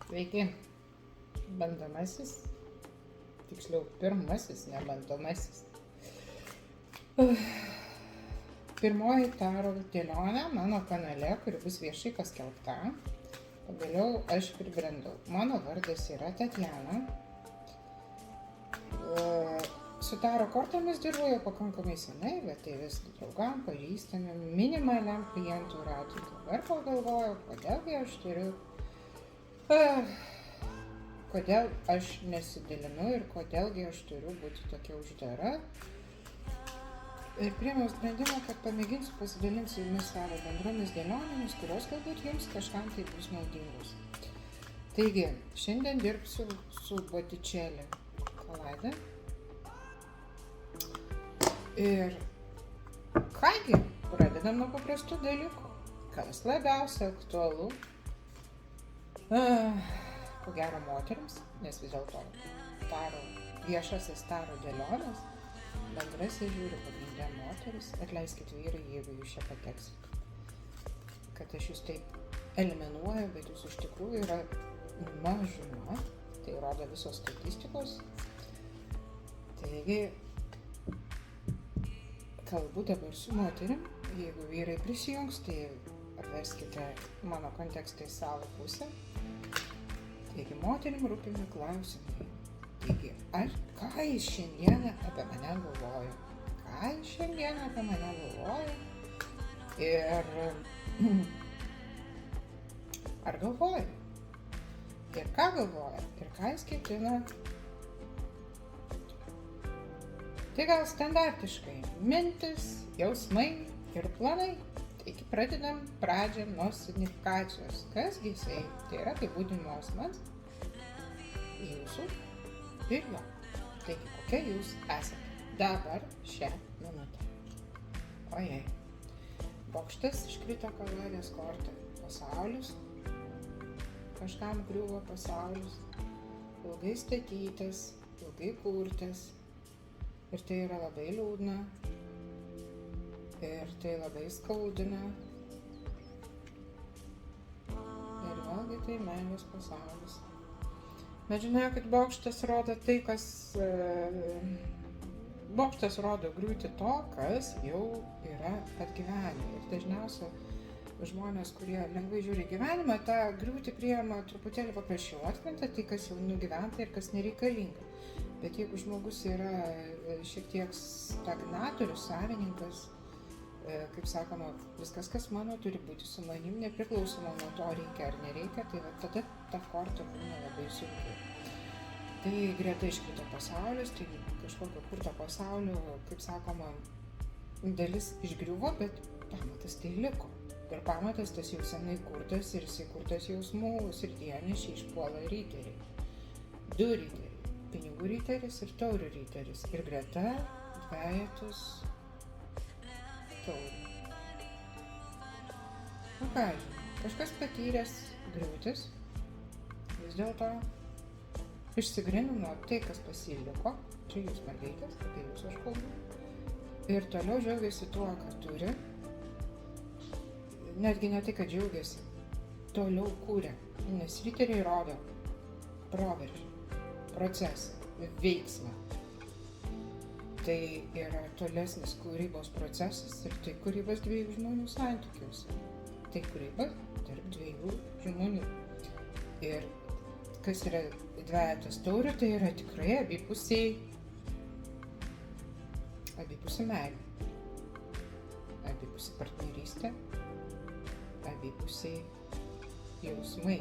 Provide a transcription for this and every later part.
Sveiki, bandomasis, tiksliau pirmasis, ne bandomasis. Pirmoji taro dėlionė mano kanale, kuri bus viešai paskelbta. Pagaliau aš pribrendau. Mano vardas yra Tatjana. Su taro kortomis dirbu jau pakankamai senai, bet tai vis draugam, pažįstamim, minimaliam klientų ratui. Dabar pagalvojau, kodėlgi aš turiu, kodėl aš nesidalinu ir kodėlgi aš turiu būti tokia uždara. Ir priėmiau sprendimą, kad pamėginsiu pasidalinti su jumis savo bendromis dėlionėmis, kurios galbūt jums kažkam tai bus naudingos. Taigi, šiandien dirbsiu su Botticelli kolade. Ir kągi, pradedam nuo paprastų dalykų. Kas labiausiai aktualu, ko gero moterims, nes vis dėlto viešasis taro dėlionės, bendrasiai žiūri pagrindę moteris. Atleiskit vyrai, jeigu jūs čia pateksit, kad aš jūs taip eliminuoju, bet jūs iš tikrųjų yra mažuma, tai rodo visos statistikos. Taigi, kalbu dabar su moterim, jeigu vyrai prisijungs, tai apverskite mano kontekstą į savo pusę. Taigi, moterim rūpimi klausimai. Taigi, ką jis šiandieną apie mane galvoja? Ir ar galvoja? Ir ką galvoja? Ir ką jis ketina? Tai gal standartiškai mintis, jausmai ir planai. Taigi pradedam pradžią nuo signifikacijos. Kasgi jisai? Tai yra apibūdinimo asmens, jūsų ir jo. Taigi, kokia jūs esate dabar šią minutę? Ojei. Bokštas iškrito kaladės kortą. Pasaulis. Kažkam griuvo pasaulis. Ilgai statytas, ilgai kurtas. Ir tai yra labai liūdna. Ir tai labai skaudina. Ir vėlgi tai meilės pasaulis. Bet žinai, kad bokštas rodo tai, kas... Bokštas rodo griūti to, kas jau yra atgyvenę. Ir dažniausiai žmonės, kurie lengvai žiūri gyvenimą, tą griūtį priima truputėlį paprasčiau. Atkrenta tai, kas jau nugyventa ir kas nereikalinga. Bet jeigu žmogus yra šiek tiek stagnatorius, savininkas, kaip sakoma, viskas, kas mano, turi būti su manim, nepriklausoma nuo to reikia ar nereikia, tai tada ta korta būna labai sunki. Tai greta iškrito pasaulis, tai kažkokio kurto pasaulio, kaip sakoma, dalis išgriuvo, bet pamatas tai liko. Ir pamatas tas jau senai kurtas ir jisai kurtas jausmų srityje, nes čia išpuola riteriai. 2 riteriai. Pinigų riteris ir taurių riteris. Ir greta dvejetus taurių. Nu ką, kažkas patyręs griūtis, vis dėlto išsigrinino tai, kas pasiliko. Čia jūs mergaitės, apie jūs aš kalbu. Ir toliau džiaugiasi tuo, ką turi. Netgi ne tai, kad džiaugiasi, toliau kūrė. Nes riteriai rodo proveržį, procesą, veiksmą. Tai yra tolesnis kūrybos procesas ir tai kūrybos 2 žmonių santykiuose. Tai kūryba tarp 2 žmonių. Ir kas yra dvejetas taurių, tai yra tikrai abipusė meilė, abipusė partnerystė, abipusė jausmai.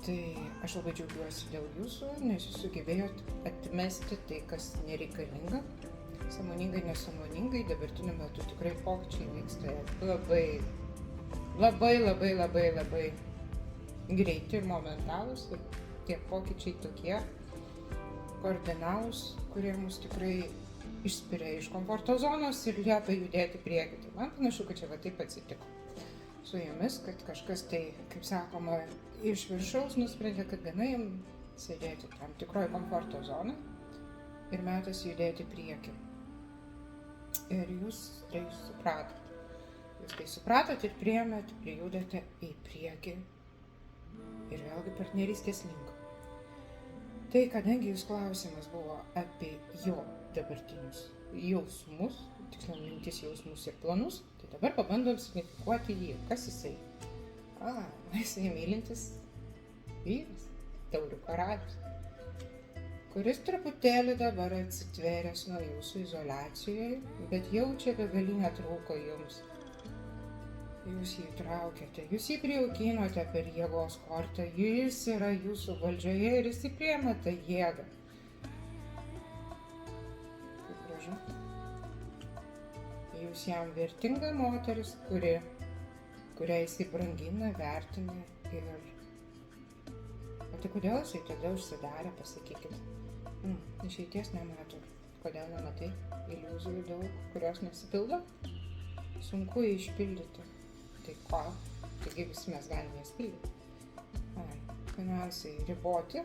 Tai aš labai džiaugiuosi dėl jūsų, nes jūs sugebėjot atmesti tai, kas nereikalinga. Sąmoningai, nesąmoningai, dabartiniu metu tikrai pokyčiai vyksta labai greiti ir momentalūs. Ir tie pokyčiai tokie kardinalūs, kurie mus tikrai išspiria iš komforto zonos ir liepia judėti priekį. Tai man panašu, kad čia va taip atsitiko su jumis, kad kažkas tai, kaip sakoma, iš viršaus nusprendė, kad gana jums sėdėti tam tikroje komforto zonoje ir metas judėti priekį. Ir jūs tai supratot. Jūs tai supratot ir priėmėt, prijudate į priekį ir vėlgi partnerystės link. Tai kadangi jūs klausimas buvo apie jo dabartinius jausmus, tiksliau mintis, jausmus ir planus, tai dabar pabandom signifikuoti jį. Kas jisai? Jisai mylintis vyras, taurių karalius, kuris truputėlį dabar atsitvėręs nuo jūsų izoliacijoje, bet jaučia begalinę trauką jums. Jūs jį traukėte, jūs jį prijaukinote per jėgos kortą, jis yra jūsų valdžioje ir jis priima tą jėgą. Kaip gražu. Jūs jam vertinga moteris, kurią jis brangina, vertina ir... O tai kodėl jisai tada užsidarė, pasakykit? Išeities nemato. Kodėl nematai? Iliuzijų daug, kurios nesipildo? Sunku išpildyti. Tai ko? Taigi visi mes galime jas pildyti. Finansai riboti,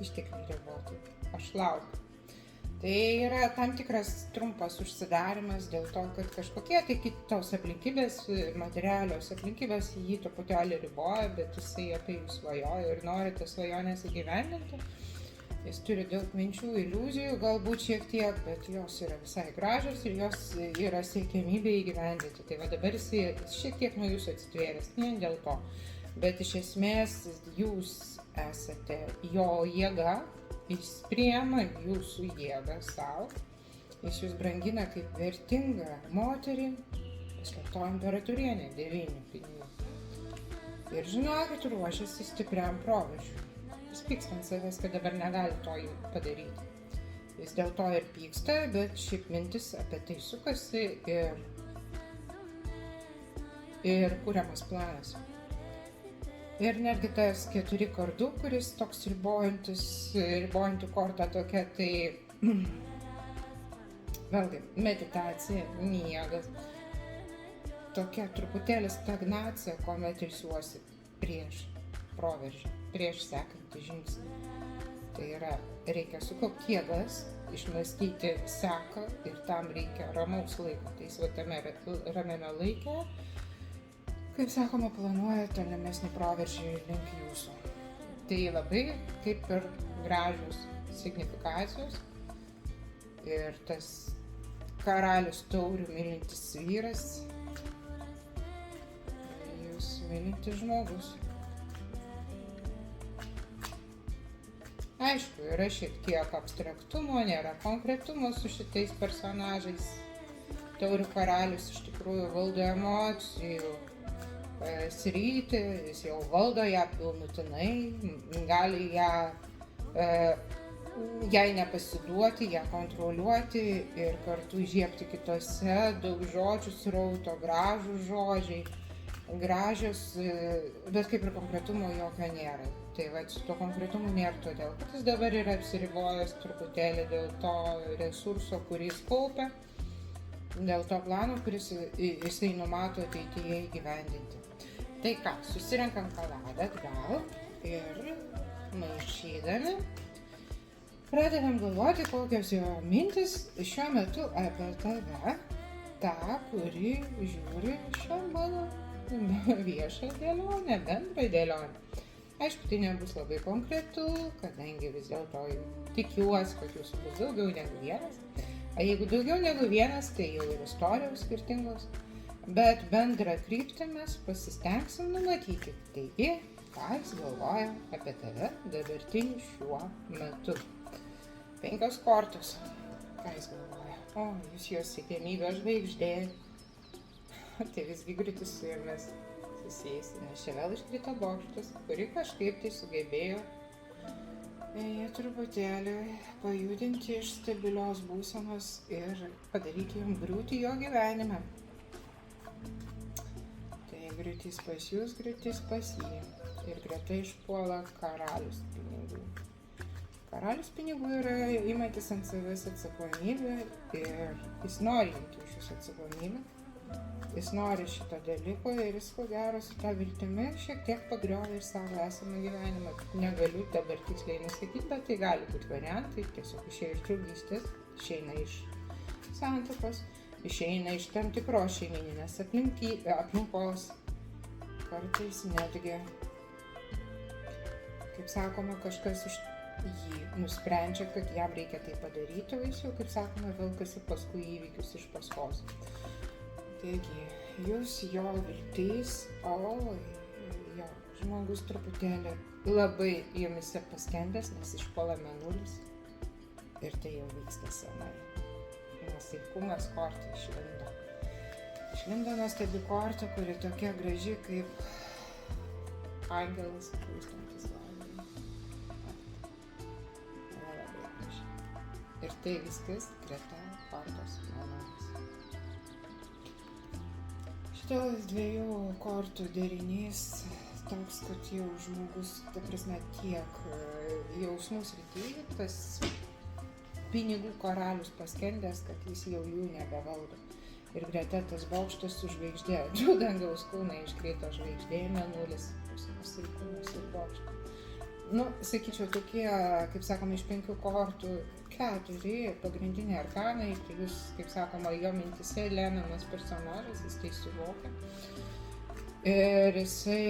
ištekliai riboti. Aš laukiu. Tai yra tam tikras trumpas užsidarimas dėl to, kad kažkokie tai kitos aplinkybės, materialios aplinkybės jį truputėlį riboja, bet jisai apie jų svajoja ir nori tas svajonės įgyvendinti. Jis turi daug minčių, iliuzijų, galbūt šiek tiek, bet jos yra visai gražios ir jos yra siekiamybė įgyvendinti. Tai va dabar jis šiek tiek nuo jūsų atsitvėręs, ne dėl to. Bet iš esmės jūs esate jo jėga, jis priema jūsų jėgą savo, jis jūs brangina kaip vertingą moterį, paslėpto imperatorienė, 9 pinigų. Ir žinokit, ruošiasi stipriam proveržiui. Jis pyksta ant savęs, kad dabar negali to padaryti. Jis dėl to ir pyksta, bet šiaip mintis apie tai sukasi ir kuriamas planas. Ir netgi tas 4 kardų, kuris toks ribojanti korta tokia, tai vėlgi meditacija, miegas, tokia truputėlį stagnacija, kuomet ilsiuosi prieš proveržį, prieš sekantį žingsnį. Tai yra, reikia sukaupti jėgas, išmąstyti seką ir tam reikia ramaus laiko. Tai jis tame ramiame laike, kaip sakoma, planuoja tolimesnį proveržį link jūsų. Tai labai kaip ir gražios signifikacijos ir tas karalius taurių mylintis vyras, jūs mylintis žmogus. Aišku, yra šiek tiek abstraktumo, nėra konkretumo su šitais personažais. Taurių karalius iš tikrųjų valdo emocijų sritį, jis jau valdo ją pilnutinai, gali jai nepasiduoti, ją kontroliuoti ir kartu įžiebti kitose daug žodžių srauto, gražūs žodžiai, gražios, bet kaip ir konkretumo jokio nėra. Tai va, su to konkretumu nėra todėl, kad jis dabar yra apsiribojęs truputėlį dėl to resurso, kurį jis kaupia, dėl to plano, kuris jisai numato ateityje įgyvendinti. Tai ką, susirenkam kaladę atgal ir maišydami pradedam galvoti, kokios jo mintis šiuo metu apie tave, tą, kuri žiūri šią mano viešą dėlionę, bendrą dėlionę. Aišku, tai nebus labai konkretu, kadangi vis dėlto tikiuosi, kad jūsų bus daugiau negu vienas. O jeigu daugiau negu vienas, tai jau ir istorijos skirtingos. Bet bendrą kryptį mes pasistengsim numatyti. Taigi, ką jis galvoja apie tave dabartinį šiuo metu. 5 kortos. Ką jis galvoja? O, jūs jos siekiamybė žvaigždė. Tai visgi griūtis su jumis susijęs, nes čia vėl iškrito bokštas, kuri kažkaip tai sugebėjo truputėlį pajudinti iš stabilios būsenos ir padaryti jums griūti jo gyvenime. Tai griūtis pas jūs, griūtis pas jį. Ir greta išpuola karalius pinigų. Karalius pinigų yra imantis ant savęs atsakomybę ir jis nori imti už jūs atsakomybę. Jis nori šito dalyko ir jis ko gero su tą viltimi šiek tiek pagriovė ir savo esamą gyvenimą. Negaliu dabar tiksliai nesakyti, bet tai gali būti variantai. Tiesiog išeina iš draugystės, išeina iš santuokos, išeina iš tam tikros šeimyninės aplinkos. Kartais netgi kaip sakoma, kažkas už jį nusprendžia, kad jam reikia tai padaryti, o jis jau, kaip sakoma, velkasi paskui įvykius iš paskos. Taigi, jūs jo viltys, jo žmogus truputėlį labai jumise paskendęs, nes išpuola mėnulis ir tai jau vyksta senai. Nuosaikumas kortai išlindo. Išlindo nuostabi korta, kuri tokia graži kaip angelas plūstantis vandenį. Labai graži. Ir tai viskas greta kortos mėnulis. Šitos dviejų kortų derinys toks, kad jau žmogus, ta prasme, tiek jausmų srityje, tas pinigų karalius paskendęs, kad jis jau jų nebevaldo. Ir greta tas bokštas su žvaigždė, dangaus kūnai iškrito žvaigždė, mėnulis, nuosaikumas ir bokštas. Sakyčiau, tokie, kaip sakoma, iš 5 kortų 4 pagrindiniai arkanai, tai jūs, kaip sakoma, jo mintise lemiamas personažas, jis tai suvokia. Ir jisai,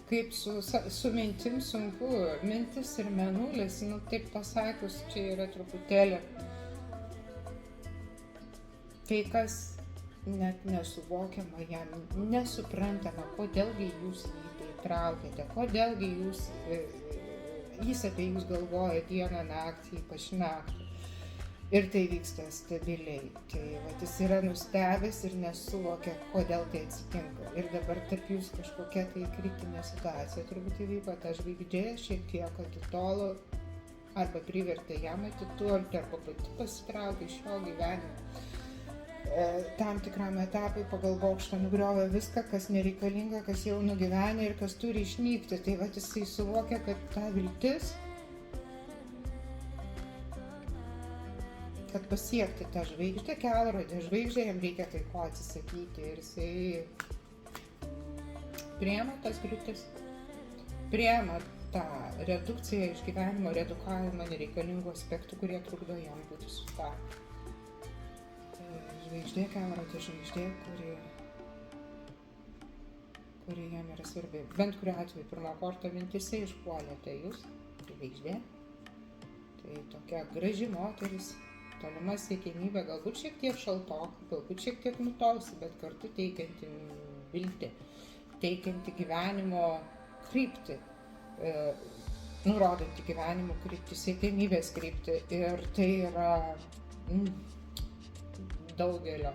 kaip su mintim sunku, mintis ir mėnulis, taip pasakius, čia yra truputėlį tai, kas net nesuvokiama jam, nesuprantama, kodėlgi jūs jį tai traukėte, kodėlgi jis apie jūs galvoja dieną naktį, ypač naktį. Ir tai vyksta stabiliai. Tai jis yra nustebęs ir nesuvokia, kodėl tai atsitinka. Ir dabar tarp jūs kažkokia tai kritinė situacija turbūt įvyko, ta žvaigždė šiek tiek atitolo, arba privertė jam atitolti, arba pati pasitraukė iš jo gyvenimo. Tam tikram etapui pagal bokštą nugriovė viską, kas nereikalinga, kas jau nugyvenė ir kas turi išnykti. Tai jisai suvokia, kad ta viltis, kad pasiekti tą žvaigždę, kelrodė žvaigždę, jam reikia kai ko atsisakyti. Ir jisai priema tas griūtis, priema tą redukciją iš gyvenimo, redukavimą nereikalingų aspektų, kurie trukdo jam būti su tą žvaigždė, kelrodė žvaigždė, kuri jam yra svarbi. Bent kuriuo atveju pirmą kortą mintise išpuolėte jūs, žvaigždė. Tai tokia graži moteris, tolima siekiamybė, galbūt šiek tiek šaltoka, galbūt šiek tiek nutolsi, bet kartu teikianti viltį, teikianti gyvenimo kryptį, nurodanti gyvenimo kryptį, siekiamybės kryptį. Ir tai yra daugelio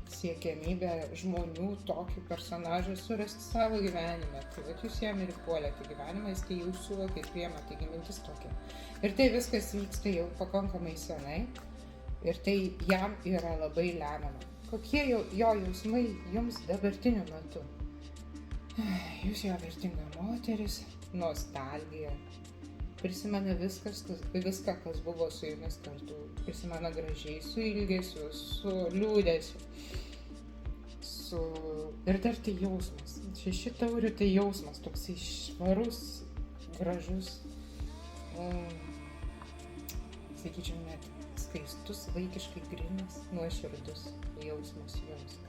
siekiamybė žmonių tokį personažą surasti savo gyvenime. Tai jūs jam ir puolėte gyvenimą, jis tai jau suvokė, priema, taigi mintis tokia. Ir tai viskas vyksta jau pakankamai senai. Ir tai jam yra labai lemiama. Kokie jo jausmai jums dabartiniu metu? Jūs jo vertinga moteris, nostalgija. Prisimena viską, kas buvo su jumis kartu. Prisimena gražiai, su ilgesiu, su liūdesiu. Ir dar tai jausmas. 6 taurių tai jausmas, toksai švarus, gražus. Sakyčiau, net skaistus, vaikiškai grynas, nuoširdus jausmas jums.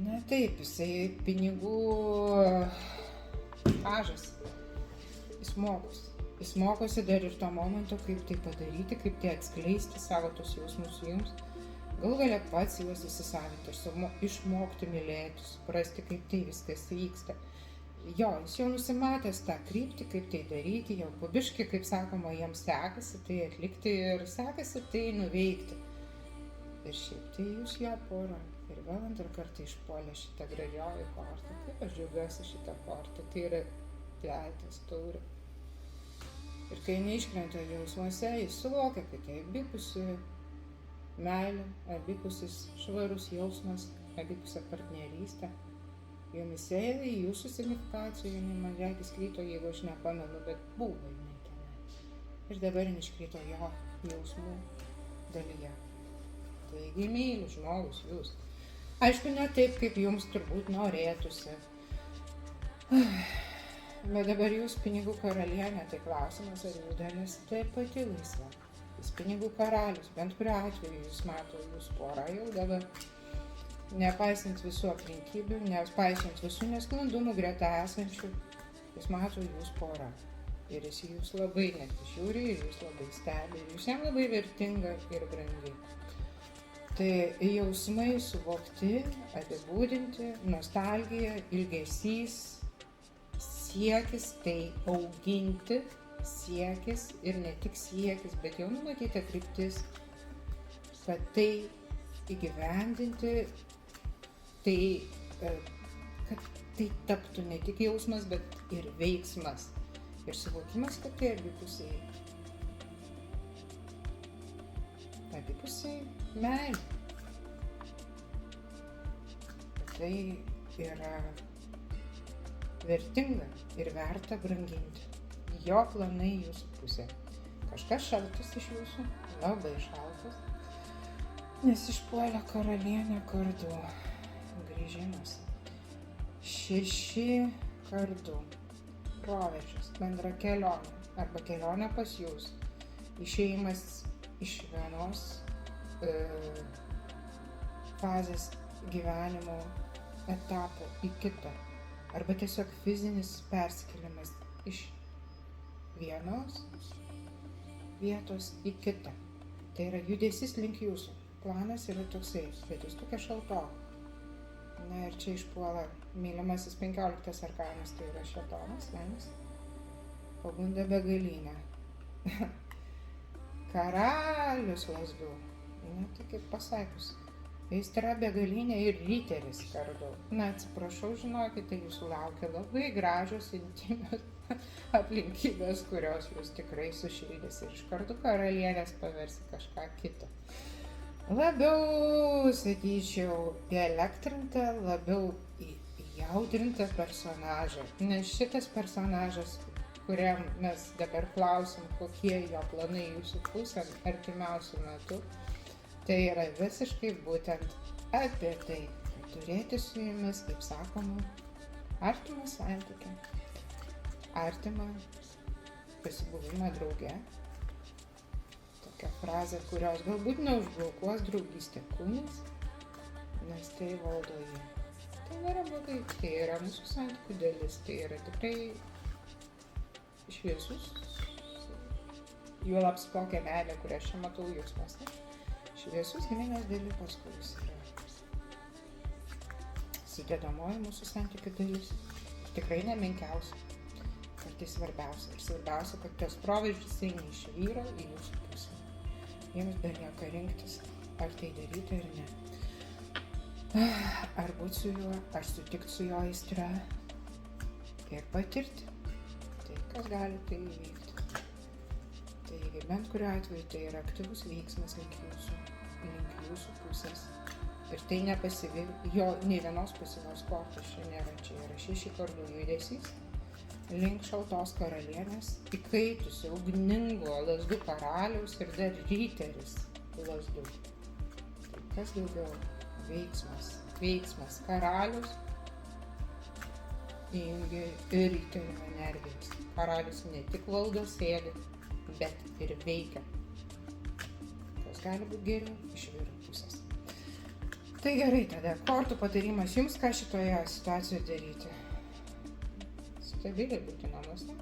Na taip, jisai pinigų mažas. Jis mokosi dar ir to momento, kaip tai padaryti, kaip tai atskleisti savo tos jausmus jums. Galų gale pats juos įsisavinti, išmokti mylėti, suprasti, kaip tai viskas vyksta. Jo, jis jau nusimatęs tą kryptį, kaip tai daryti, jau po biškį, kaip sakoma, jiems sekasi tai atlikti ir sekasi tai nuveikti. Ir šiaip tai jūs jo pora. Ir vėl antrą kartą išpuolė šitą gražioji kortą. Kaip aš džiaugiuosi šitą kortą, tai yra pletas taurė. Ir kai neiškrenta jausmuose, jis suvokia, kad tai abipusi meilė, abipusis švarus jausmas, abipusė partnerystė. Jumise į jūsų signifikacijų, jinai man regis krito, jeigu aš nepamenu, bet buvo jinai tenai. Ir dabar jinai iškrito jo jausmų dalyje. Taigi myli žmogus jūs. Aišku, ne taip, kaip jums turbūt norėtųsi. Bet dabar jūs pinigų karalienė, tai klausimas, ar jūs galėsite pati laisva. Jis pinigų karalius, bent kuriuo atveju jūs mato jūs porą jau dabar. nepaisant visų aplinkybių, nepaisant visų nesklandumų greta esančių, jis mato jūs porą. Ir jis jūs labai net žiūri, ir jūs labai stebi, ir jūs jam labai vertinga ir brangi. Tai jausmai suvokti, apibūdinti, nostalgija, ilgesys, siekis tai auginti, siekis ir ne tik siekis, bet jau numatyta kryptis, kad tai įgyvendinti, tai, kad tai taptų ne tik jausmas, bet ir veiksmas. Ir suvokimas, kad tai abipusiai meilė. Tai yra vertinga ir verta branginti. Jo planai jūsų pusė. Kažkas šaltas iš jūsų, labai šaltas, nes išpuolė karalienė kardų. Grįžimas. 6 kardų. Proveržis, bendra kelionė arba kelionė pas jūs. Išėjimas iš vienos fazės gyvenimo etapo į kitą. Arba tiesiog fizinis persikėlimas iš vienos vietos į kitą. Tai yra judesys link jūsų. Planas yra toksai, bet jūs tokia šaltoka. Na ir čia išpuola mylimasis 15 arkanas, tai yra šėtonas, velnias. Pagunda begalinė. Karalius lazdų. Na, tai kaip pasakius. Jis yra begalinė ir riteris kardų. Na, atsiprašau, žinokite, jūsų laukia labai gražios, intimios aplinkybės, kurios jūs tikrai sušildys ir iš kardų karalienės paversi kažką kitą. Labiau, sakyčiau, įelektrintą, labiau įjaudrintą personažą. Nes šitas personažas, kuriam mes dabar klausim, kokie jo planai jūsų pusėn artimiausiu metu, tai yra visiškai būtent apie tai, turėti su jumis, kaip sakoma, artimą santykį, artimą pasibuvimą drauge. Tokia frazė, kurios galbūt neužblokuos draugystė kūnas, nes tai valdo jį. Tai nėra blogai, tai yra mūsų santykių dalis, tai yra tikrai šviesus, juolab tokia meilė, kurią aš čia matau jausmuose. Šviesus giminės dalykas, kuris yra sudėdamoji mūsų santykių dalis. Tikrai nemenkiausia, kartais svarbiausia. Ir svarbiausia, kad tas proveržis eina iš vyro į jūsų pusę. Jums belieka rinktis, ar tai daryti ar ne. Ar būti su juo, ar sutikti su jo aistra ir patirti. Tai kas gali tai įvykti. Tai bent kuriuo atveju tai yra aktyvus veiksmas link jūsų pusės. Ir tai nepasivi, jo nei vienos pasyvios kortos čia nėra. Čia yra 6 kardų judesys link šaltos karalienės, įkaitusio ugningo lazdų karaliaus ir dar riteris lazdų. Tai kas daugiau? Veiksmas. Karalius įjungia riterio energijas. Karalius ne tik valdo sėdi, bet ir veikia. Kas gali būti geriau iš vyro pusės. Tai gerai, tada kortų patarimas jums, ką šitoje situacijoje daryti. Stabiliai būti namuose.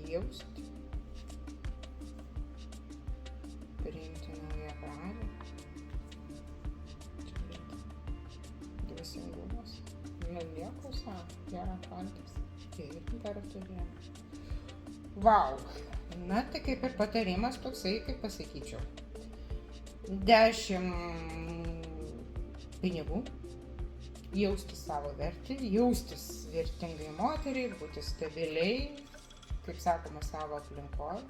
Jausti. Priimti naują pradžią. Dvasingumas. Nieko sako, gera kantas. Ir temperatūra. Vau. Na, tai kaip ir patarimas toksai, kaip pasakyčiau. 10 pinigų. Jaustis savo vertį, jaustis vertingai moteriai, būti stabiliai, kaip sakoma, savo aplinkoje.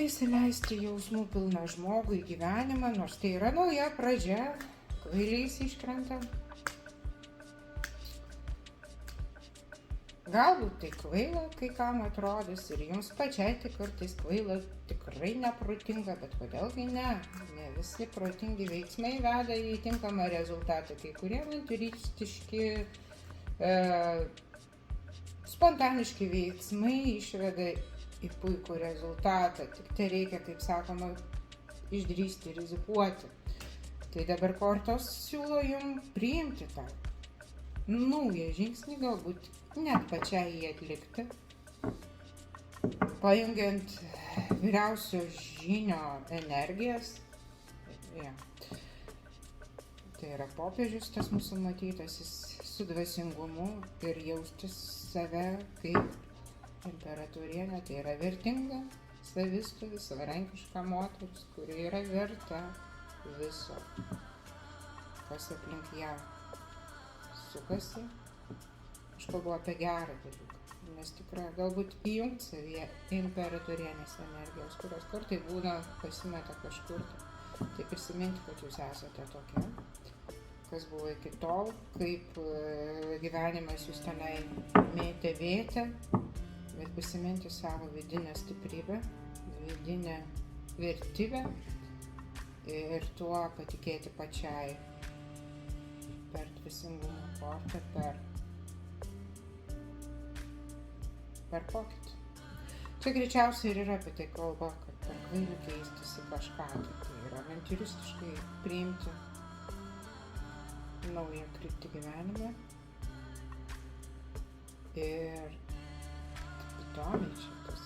Įsileisti jausmų pilną žmogų į gyvenimą, nors tai yra nauja pradžia, kvailiais iškrenta. Galbūt tai kvaila, kai kam atrodys ir jums pačiai tai kartais kvaila, tikrai neprotinga, bet kodėlgi ne? Ne visi protingi veiksmai veda į tinkamą rezultatą, kai kurie avantūristiški, spontaniški veiksmai išveda į puikų rezultatą, tik tai reikia, kaip sakoma, išdrįsti rizikuoti. Tai dabar kortos siūlo jums priimti tą naują žingsnį, galbūt net pačiai jį atlikti, pajungiant vyriausio žynio energijas. Ja. Tai yra popiežius, tas mūsų matytasis, su dvasingumu ir jaustis save kaip imperatorienė. Tai yra vertinga, savistovi, savarankiška moteris, kuri yra verta viso, kas aplink ją sukasi. Aš kalbu apie gerą dalyką, nes tikrai galbūt įjungti savyje imperatorienės energijos, kurios kartai būna pasimeta kažkur. Tai prisiminti, kad jūs esate tokia, kas buvo iki tol, kaip gyvenimas jūs tenai mėtė vėtę, bet prisiminti savo vidinę stiprybę, vidinę vertybę ir tuo patikėti pačiai per dvasingumo kortą, per pokytį. Čia greičiausiai ir yra apie tai kalba, kad per kvailį keistis į kažką, tai yra avantiūristiškai priimti naują kryptį gyvenime. Ir įdomiai čia tas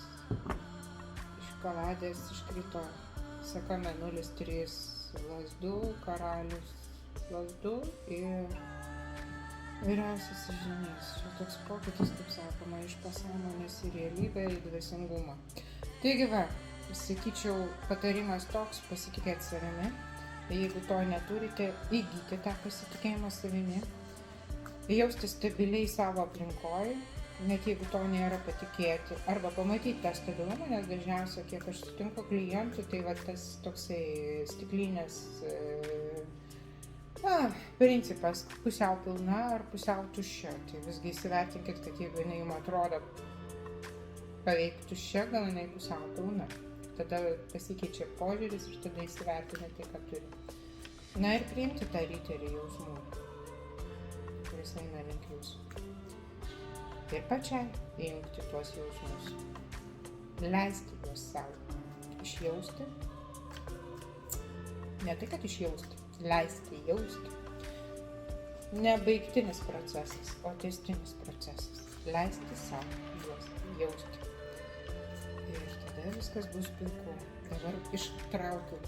iš kaladės iškrito seka mėnulis 3 lazdų, karalius lazdų ir vyriausias žynys. Čia toks pokytis, kaip sakoma, iš pasąmonės į realybę, į dvasingumą. Taigi va, sakyčiau, patarimas toks: pasitikėti savimi. Jeigu to neturite, įgyti tą pasitikėjimą savimi, jausti stabiliai savo aplinkoje, net jeigu to nėra, patikėti arba pamatyti tą stabilumą, nes dažniausiai, kiek aš sutinku klientų, tai va tas toksai stiklinės principas pusiau pilna ar pusiau tuščia. Tai visgi įsivertinkit, kad jeigu jinai jums atrodo beveik tuščia, gal jinai pusiau pilna. Tada pasikeičia požiūris ir tada įsivertina tai, ką turi. Na ir priimti tą riterį jausmų, kuris eina link jūsų. Ir pačiai įjungti tuos jausmus. Leisti juos savo. Išjausti. Ne tai, kad išjausti. Leisti jausti. Nebaigtinis procesas, o tęstinis procesas. Leisti savo juos jausti. Ir tada viskas bus puiku. Dabar ištraukiu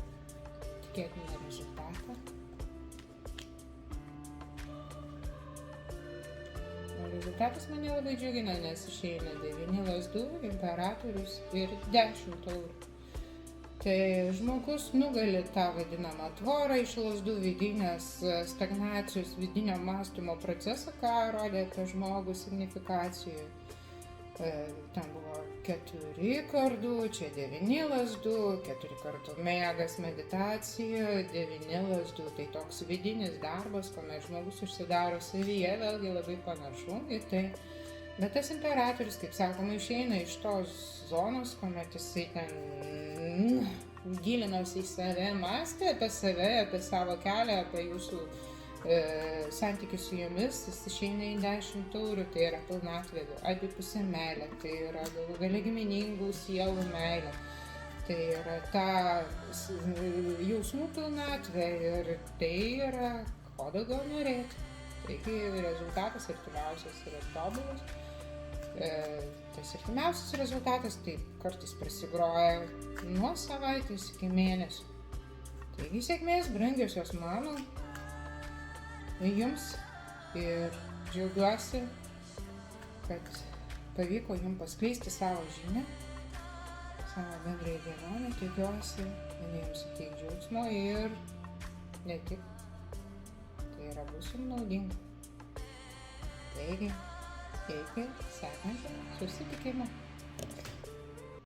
tikėtiną rezultatą. O rezultatas mane labai džiugina, nes išeina 9 lazdų, imperatorius ir 10 taurių. Tai žmogus nugali tą vadinamą tvorą iš lazdų, vidinės stagnacijos, vidinio mąstymo procesą, ką rodė apie žmogų signifikacijoje. Ten buvo 4 kardų, čia 9 lazdų, 4 kartų miegas, meditacija, 9 lazdų. Tai toks vidinis darbas, kuomet žmogus užsidaro savyje, vėlgi labai panašu į tai. Bet tas imperatorius, kaip sakoma, išeina iš tos zonos, kuomet jisai ten gilinosi į save, mąstė apie save, apie savo kelią, apie jūsų santykius su jumis, jis išeina į 10 taurių, tai yra pilnatvė, abipusė meilė, tai yra galų gale giminingų sielų meilė, tai yra ta jausmų pilnatvė ir tai yra ko daugiau norėti. Taigi rezultatas artimiausias yra tobulas. Tas artimiausias rezultatas tai kartais prasigroja nuo savaitės iki mėnesio. Taigi sėkmės, brangiosios mano, jums ir džiaugiuosi, kad pavyko jums paskleisti savo žinią, savo bendrąją dėlionę. Tikiuosi, jums suteiks džiaugsmo ir ne tik, tai yra bus jums naudinga. Taigi, iki sekančio susitikimo.